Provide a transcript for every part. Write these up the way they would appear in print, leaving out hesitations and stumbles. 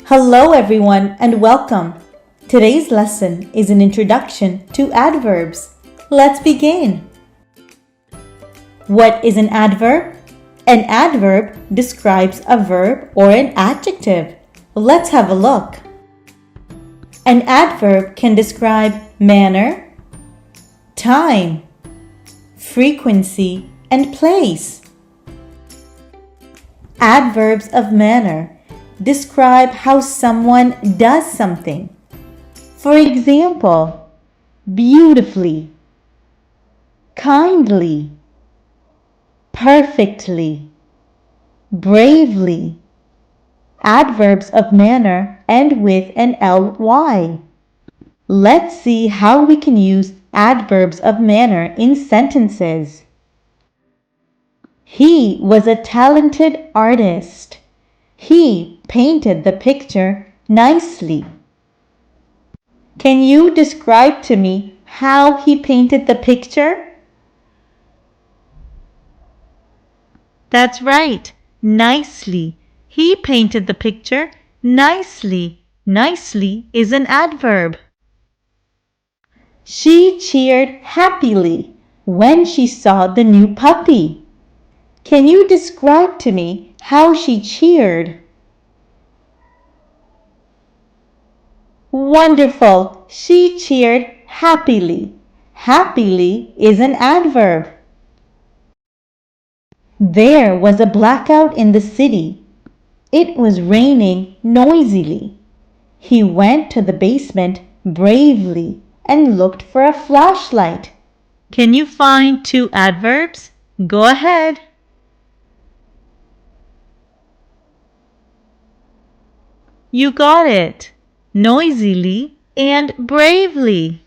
Hello everyone and welcome. Today's lesson is an introduction to adverbs. Let's begin. What is an adverb? An adverb describes a verb or an adjective. Let's have a look. An adverb can describe manner, time, frequency, and place. Adverbs of manner describe how someone does something. For example, beautifully, kindly, perfectly, bravely. Adverbs of manner end with an ly. Let's see how we can use adverbs of manner in sentences. He was a talented artist. He painted the picture nicely. Can you describe to me how he painted the picture? That's right, nicely. He painted the picture nicely. Nicely is an adverb. She cheered happily when she saw the new puppy. Can you describe to me how she cheered? Wonderful! She cheered happily. Happily is an adverb. There was a blackout in the city. It was raining noisily. He went to the basement bravely and looked for a flashlight. Can you find two adverbs? Go ahead. You got it. Noisily and bravely.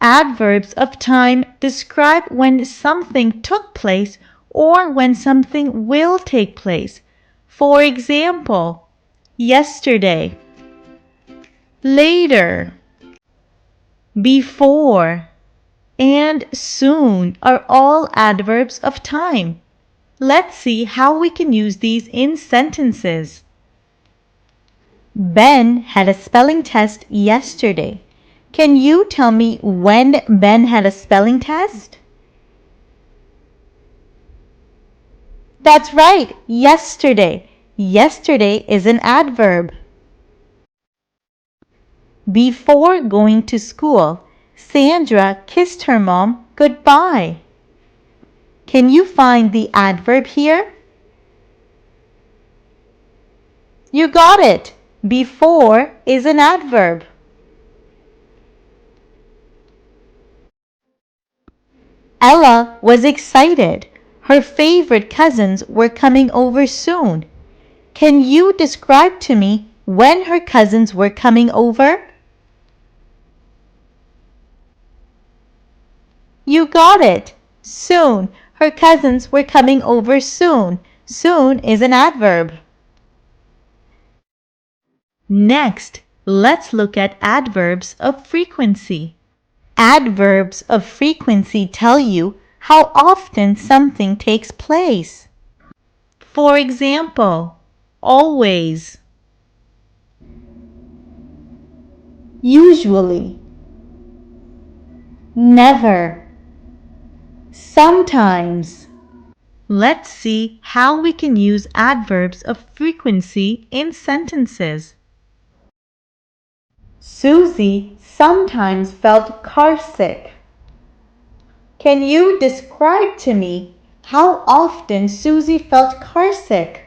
Adverbs of time describe when something took place or when something will take place. For example, yesterday, later, before, and soon are all adverbs of time. Let's see how we can use these in sentences. Ben had a spelling test yesterday. Can you tell me when Ben had a spelling test? That's right, yesterday. Yesterday is an adverb. Before going to school, Sandra kissed her mom goodbye. Can you find the adverb here? You got it. Before is an adverb. Ella was excited. Her favorite cousins were coming over soon. Can you describe to me when her cousins were coming over? You got it. Soon. Her cousins were coming over soon. Soon is an adverb. Next, let's look at adverbs of frequency. Adverbs of frequency tell you how often something takes place. For example, always, usually, never, sometimes. Let's see how we can use adverbs of frequency in sentences. Susie sometimes felt carsick. Can you describe to me how often Susie felt carsick?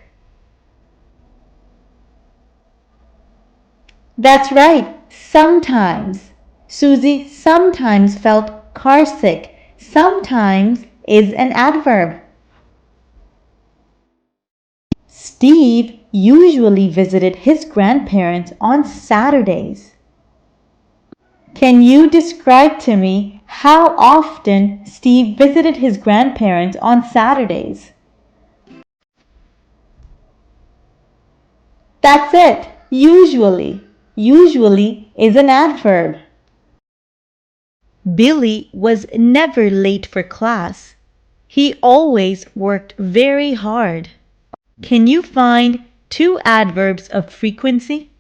That's right, sometimes. Susie sometimes felt carsick. Sometimes is an adverb. Steve usually visited his grandparents on Saturdays. Can you describe to me how often Steve visited his grandparents on Saturdays? That's it, usually. Usually is an adverb. Billy was never late for class. He always worked very hard. Can you find two adverbs of frequency?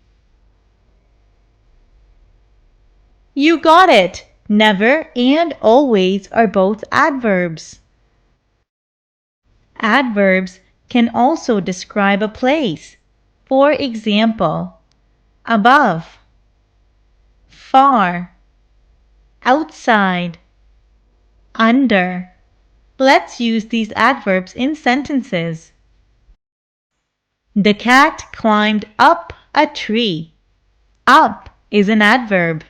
You got it! Never and always are both adverbs. Adverbs can also describe a place. For example, above, far, outside, under. Let's use these adverbs in sentences. The cat climbed up a tree. Up is an adverb.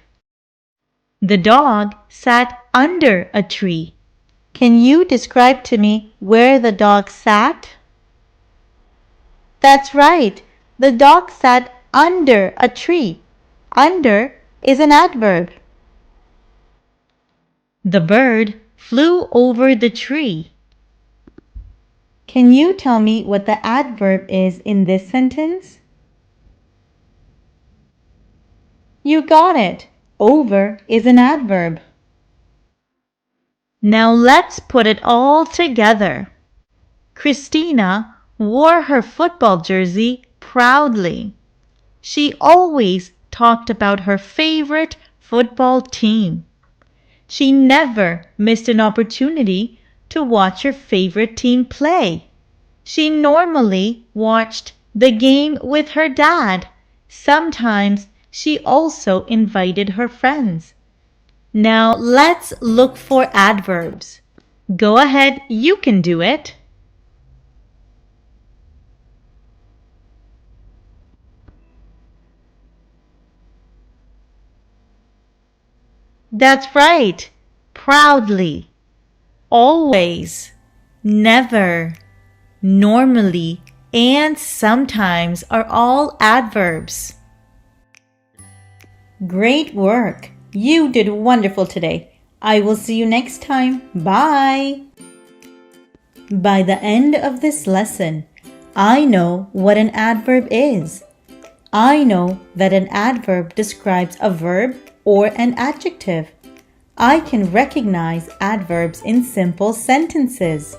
The dog sat under a tree. Can you describe to me where the dog sat? That's right. The dog sat under a tree. Under is an adverb. The bird flew over the tree. Can you tell me what the adverb is in this sentence? You got it. Over is an adverb. Now let's put it all together. Christina wore her football jersey proudly. She always talked about her favorite football team. She never missed an opportunity to watch her favorite team play. She normally watched the game with her dad. Sometimes she also invited her friends. Now let's look for adverbs. Go ahead, you can do it. That's right. Proudly, always, never, normally, and sometimes are all adverbs. Great work! You did wonderful today. I will see you next time. Bye! By the end of this lesson, I know what an adverb is. I know that an adverb describes a verb or an adjective. I can recognize adverbs in simple sentences.